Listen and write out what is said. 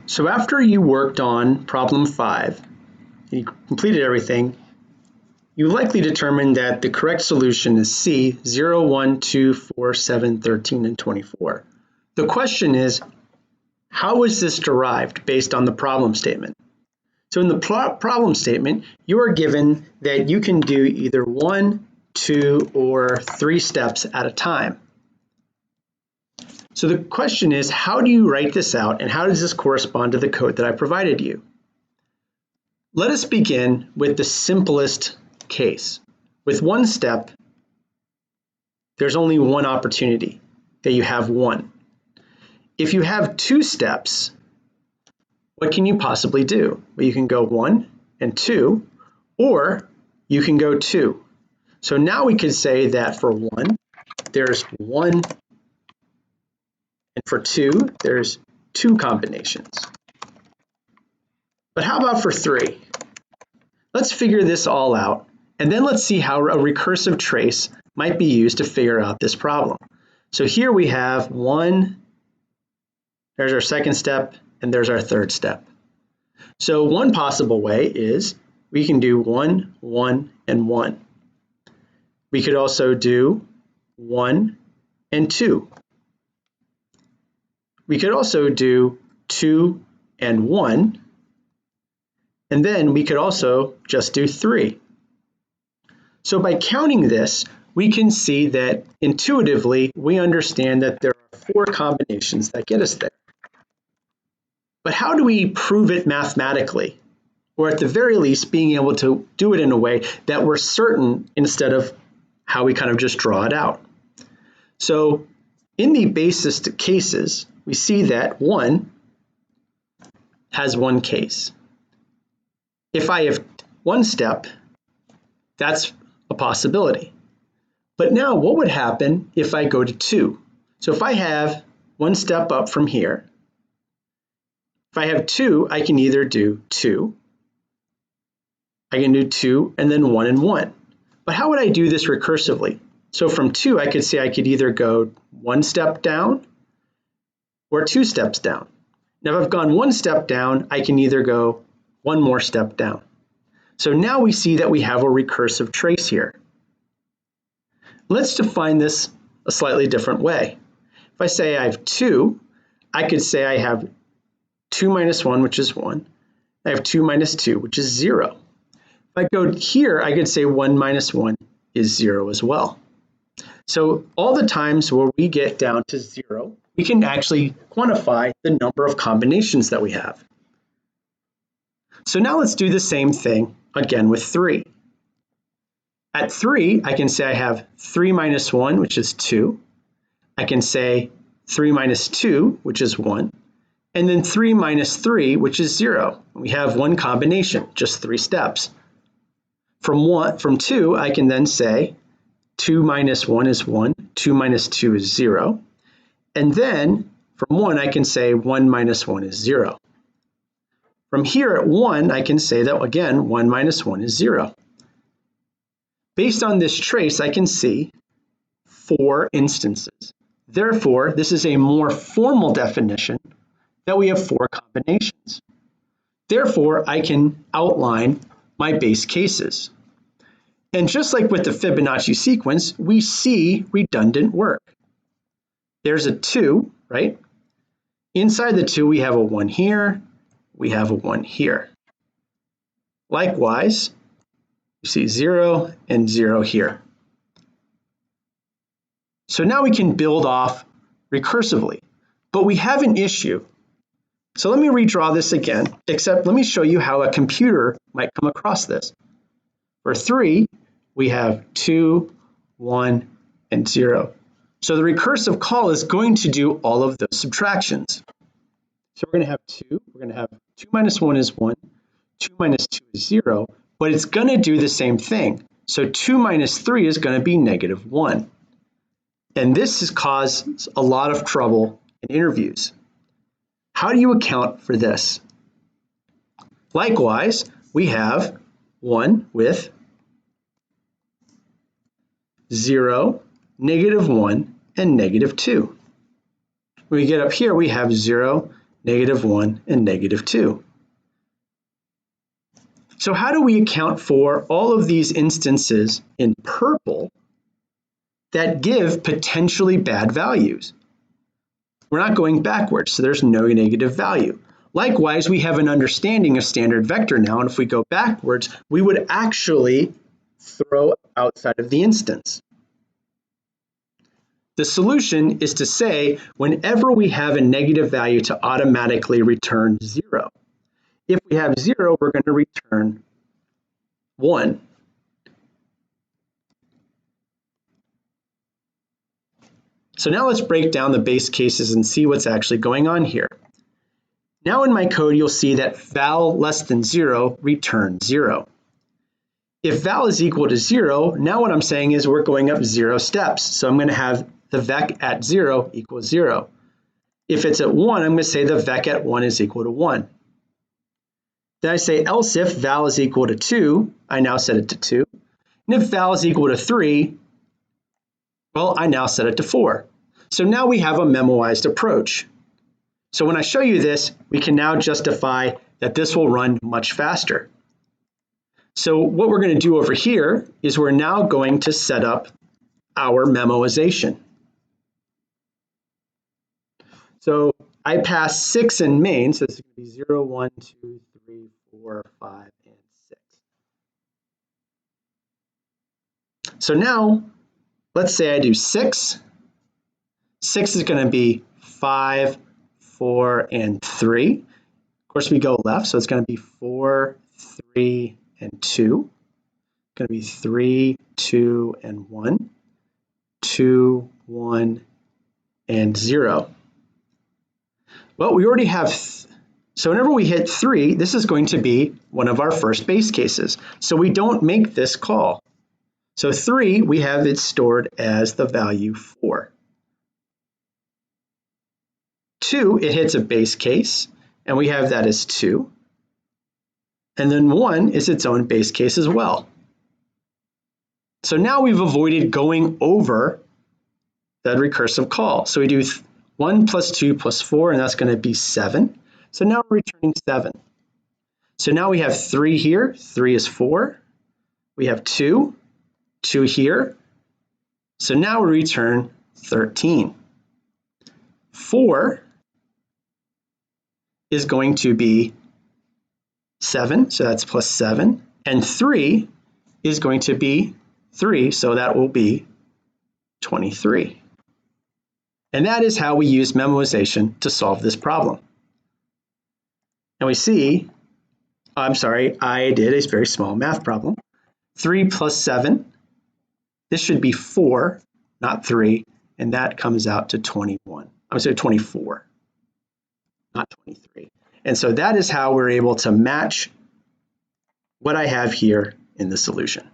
So after you worked on problem 5, and you completed everything, you likely determined that the correct solution is C, 0, 1, 2, 4, 7, 13, and 24. The question is, how was this derived based on the problem statement? So in the problem statement, you are given that you can do either 1, 2, or 3 steps at a time. So the question is, how do you write this out, and how does this correspond to the code that I provided you? Let us begin with the simplest case. With 1 step, there's only one opportunity, that you have 1. If you have 2 steps, what can you possibly do? Well, you can go 1 and 2, or you can go 2. So now we could say that for 1, there's 1, and for 2, there's 2 combinations. But how about for 3? Let's figure this all out, and then let's see how a recursive trace might be used to figure out this problem. So here we have 1, there's our second step, and there's our third step. So one possible way is we can do 1, 1, and 1. We could also do 1 and 2. We could also do 2 and 1, and then we could also just do 3. So by counting this, we can see that intuitively we understand that there are 4 combinations that get us there. But how do we prove it mathematically? Or at the very least, being able to do it in a way that we're certain instead of how we kind of just draw it out. So in the basis cases, we see that 1 has 1 case. If I have 1 step, that's a possibility. But now what would happen if I go to 2? So if I have 1 step up from here, if I have 2, I can either do 2, I can do 2 and then 1 and 1. But how would I do this recursively? So from 2, I could say I could either go 1 step down or 2 steps down. Now if I've gone 1 step down, I can either go 1 more step down. So now we see that we have a recursive trace here. Let's define this a slightly different way. If I say I have 2, I could say I have 2 minus 1, which is 1. I have 2 minus 2, which is 0. If I go here, I could say 1 minus 1 is 0 as well. So all the times where we get down to 0, we can actually quantify the number of combinations that we have. So now let's do the same thing again with 3. At 3, I can say I have 3 minus 1, which is 2. I can say 3 minus 2, which is 1. And then 3 minus 3, which is 0. We have 1 combination, just 3 steps. From 2, I can then say 2 minus 1 is 1, 2 minus 2 is 0. And then from 1, I can say 1 minus 1 is 0. From here at 1, I can say that, again, 1 minus 1 is 0. Based on this trace, I can see 4 instances. Therefore, this is a more formal definition that we have 4 combinations. Therefore, I can outline my base cases. And just like with the Fibonacci sequence, we see redundant work. There's a 2, right? Inside the 2, we have a 1 here, we have a 1 here. Likewise, you see 0 and 0 here. So now we can build off recursively, but we have an issue. So let me redraw this again, except let me show you how a computer might come across this. For 3, we have 2, 1, and 0. So the recursive call is going to do all of those subtractions. So we're going to have 2, we're going to have 2 minus 1 is 1, 2 minus 2 is 0, but it's going to do the same thing. So 2 minus 3 is going to be negative 1. And this has caused a lot of trouble in interviews. How do you account for this? Likewise, we have 1 with 0, negative 1, and negative 2. When we get up here, we have 0, -1, and -2. So how do we account for all of these instances in purple that give potentially bad values? We're not going backwards, so there's no negative value. Likewise, we have an understanding of standard vector now, and if we go backwards, we would actually throw outside of the instance. The solution is to say whenever we have a negative value to automatically return 0. If we have 0, we're going to return 1. So now let's break down the base cases and see what's actually going on here. Now in my code, you'll see that val less than 0 returns 0. If val is equal to 0, now what I'm saying is we're going up 0 steps. So I'm going to have the vec at 0 equals 0. If it's at 1, I'm going to say the vec at 1 is equal to 1. Then I say else if val is equal to 2, I now set it to 2. And if val is equal to 3, well, I now set it to 4. So now we have a memoized approach. So when I show you this, we can now justify that this will run much faster. So what we're going to do over here is we're now going to set up our memoization. So I pass 6 in main, so this is going to be 0, 1, 2, 3, 4, 5, and 6. So now, let's say I do 6. 6 is going to be 5, 4, and 3. Of course, we go left, so it's going to be 4, 3, and 2. It's going to be 3, 2, and 1. 2, 1, and 0. Well, we already have, so whenever we hit 3, this is going to be one of our first base cases. So we don't make this call. So 3, we have it stored as the value 4. 2, it hits a base case, and we have that as 2. And then 1 is its own base case as well. So now we've avoided going over that recursive call. So we do 1 plus 2 plus 4, and that's going to be 7. So now we're returning 7. So now we have 3 here. 3 is 4. We have 2. 2 here. So now we return 13. 4 is going to be 7, so that's plus 7. And 3 is going to be 3, so that will be 23. And that is how we use memoization to solve this problem. And we see, I did a very small math problem. 3 plus 7, this should be 4, not 3, and that comes out to 21. I'm sorry, 24, not 23. And so that is how we're able to match what I have here in the solution.